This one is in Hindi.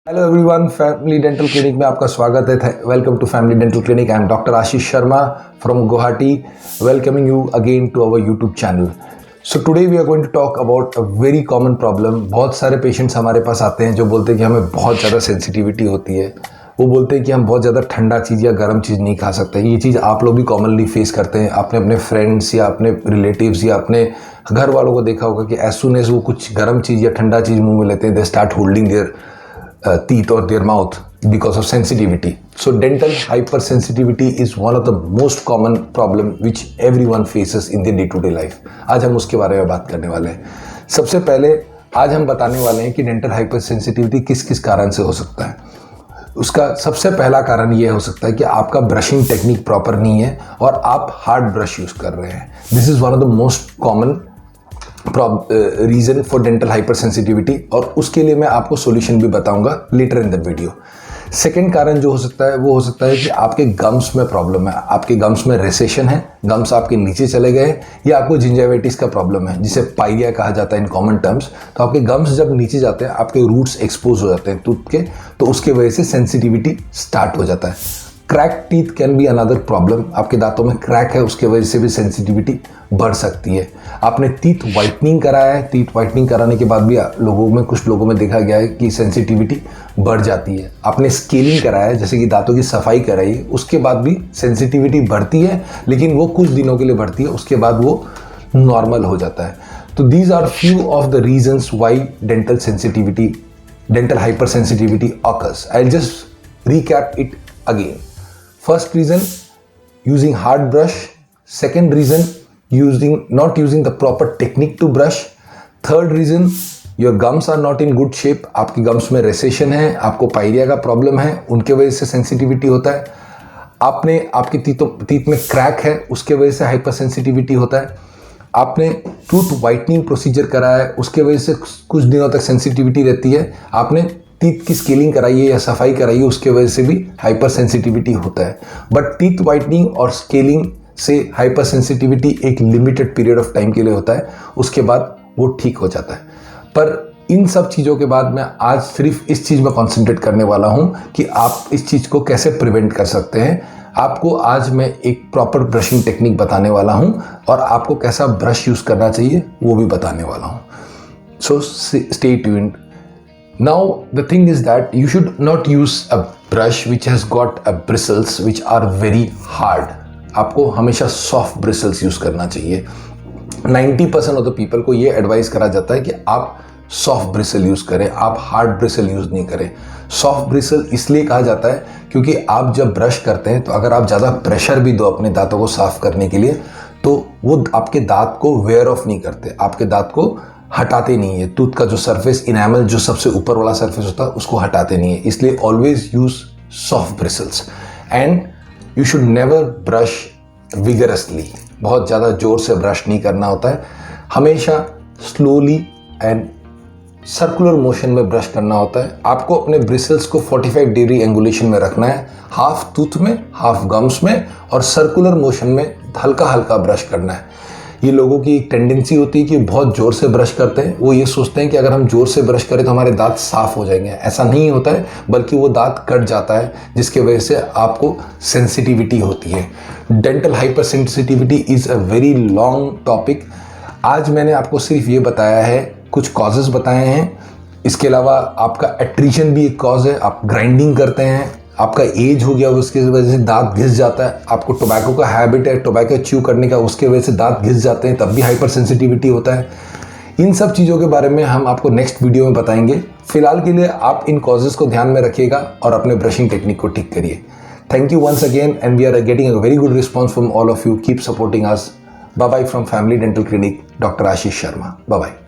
Hello everyone, family dental clinic में आपका स्वागत है। Welcome to family dental clinic. I am doctor Ashish Sharma from Guwahati, welcoming you again to our YouTube channel. So today we are going to talk about a very common problem. बहुत सारे पेशेंट्स हमारे पास आते हैं जो बोलते हैं कि हमें बहुत ज़्यादा सेंसिटिविटी होती है। वो बोलते हैं कि हम बहुत ज़्यादा ठंडा चीज़ या गर्म चीज़ नहीं खा सकते। ये चीज़ आप लोग भी कॉमनली फेस करते हैं। आपने अपने फ्रेंड्स या अपने रिलेटिव्स या अपने घर वालों को देखा होगा कि एज सुन एज वो कुछ गर्म चीज़ या ठंडा चीज़ मुंह में लेते हैं, they start holding their teeth or their mouth because of sensitivity. So dental hypersensitivity is one of the most common problem which everyone faces in their day-to-day life. आज हम उसके बारे में बात करने वाले हैं। सबसे पहले आज हम बताने वाले हैं कि डेंटल हाइपरसेंसिटिविटी किस किस कारण से हो सकता है। उसका सबसे पहला कारण यह हो सकता है कि आपका ब्रशिंग टेक्निक प्रॉपर नहीं है और आप हार्ड ब्रश यूज कर रहे हैं। This is one of the most common reason for dental hypersensitivity, और उसके लिए मैं आपको सॉल्यूशन भी बताऊंगा later in the video. Second कारण जो हो सकता है वो हो सकता है कि आपके गम्स में प्रॉब्लम है, आपके गम्स में रेसेशन है, गम्स आपके नीचे चले गए, या आपको जिंजाइविटिस का प्रॉब्लम है जिसे पायरिया कहा जाता है इन कॉमन टर्म्स। तो आपके गम्स जब नीचे जाते हैं, आपके रूट्स एक्सपोज हो जाते हैं टूथ के, तो उसके वजह से सेंसिटिविटी स्टार्ट हो जाता है। Crack teeth can be another problem. आपके दांतों में क्रैक है, उसके वजह से भी सेंसिटिविटी बढ़ सकती है। आपने टीथ वाइटनिंग कराया है, टीथ वाइटनिंग कराने के बाद भी कुछ लोगों में देखा गया है कि सेंसिटिविटी बढ़ जाती है। आपने स्केलिंग कराया है, जैसे कि दांतों की सफाई कराई है, उसके बाद भी सेंसिटिविटी बढ़ती है, लेकिन वो कुछ दिनों के लिए बढ़ती है, उसके बाद वो नॉर्मल हो जाता है। तो these are few of the reasons why dental hypersensitivity occurs. I just recap it again. First reason, using hard brush. Second reason, not using the proper technique to brush. Third reason, your gums are not in good shape. आपकी gums में recession है, आपको पायरिया का प्रॉब्लम है, उनके वजह से सेंसिटिविटी होता है। आपके टीथ में क्रैक है, उसके वजह से हाइपर सेंसिटिविटी होता है। आपने टूथ वाइटनिंग प्रोसीजर कराया है, उसके वजह से कुछ दिनों तक सेंसिटिविटी रहती है। आपने टीथ की स्केलिंग कराई है या सफाई कराई है, उसके वजह से भी हाइपर सेंसिटिविटी होता है। बट टीथ वाइटनिंग और स्केलिंग से हाइपर सेंसिटिविटी एक लिमिटेड पीरियड ऑफ टाइम के लिए होता है, उसके बाद वो ठीक हो जाता है। पर इन सब चीज़ों के बाद मैं आज सिर्फ इस चीज़ में कॉन्सेंट्रेट करने वाला हूँ कि आप इस चीज़ को कैसे प्रिवेंट कर सकते हैं। आपको आज मैं एक प्रॉपर ब्रशिंग टेक्निक बताने वाला हूँ और आपको कैसा ब्रश यूज़ करना चाहिए वो भी बताने वाला हूँ। So stay tuned. Now the thing is that you should not use a brush which has got a bristles which are very hard. आपको हमेशा soft bristles use करना चाहिए। 90% of the people को ये एडवाइस करा जाता है कि आप सॉफ्ट ब्रिसल यूज करें, आप हार्ड ब्रिसल यूज नहीं करें। सॉफ्ट ब्रिसल इसलिए कहा जाता है क्योंकि आप जब ब्रश करते हैं तो अगर आप ज़्यादा प्रेशर भी दो अपने दांतों को साफ करने के लिए, तो वो आपके दांत को वेयर ऑफ नहीं करते, आपके दांत को हटाते नहीं है। टूथ का जो सरफेस इनेमल जो सबसे ऊपर वाला सरफेस होता है उसको हटाते नहीं है। इसलिए always use soft bristles and you should never brush vigorously. बहुत ज़्यादा जोर से ब्रश नहीं करना होता है, हमेशा स्लोली एंड सर्कुलर मोशन में ब्रश करना होता है। आपको अपने ब्रिसल्स को 45 डिग्री एंगुलेशन में रखना है, हाफ टूथ में, हाफ गम्स में, और सर्कुलर मोशन में हल्का हल्का ब्रश करना है। ये लोगों की एक टेंडेंसी होती है कि बहुत ज़ोर से ब्रश करते हैं। वो ये सोचते हैं कि अगर हम ज़ोर से ब्रश करें तो हमारे दांत साफ़ हो जाएंगे। ऐसा नहीं होता है, बल्कि वो दांत कट जाता है, जिसके वजह से आपको सेंसिटिविटी होती है। Dental hyper sensitivity is a very long topic. आज मैंने आपको सिर्फ ये बताया है, कुछ कॉजेज़ बताए हैं। इसके अलावा आपका एट्रीशन भी एक कॉज है। आप ग्राइंडिंग करते हैं, आपका एज हो गया, उसकी वजह से दांत घिस जाता है। आपको टोबैको का हैबिट है, टोबैको च्यू करने का, उसके वजह से दांत घिस जाते हैं, तब भी हाइपर सेंसिटिविटी होता है। इन सब चीज़ों के बारे में हम आपको नेक्स्ट वीडियो में बताएंगे। फिलहाल के लिए आप इन कॉजेज़ को ध्यान में रखिएगा और अपने ब्रशिंग टेक्निक को ठीक करिए। Thank you once again and we are getting a very good response from all of you. Keep supporting us. Bye bye from family dental clinic, doctor Ashish Sharma. Bye bye.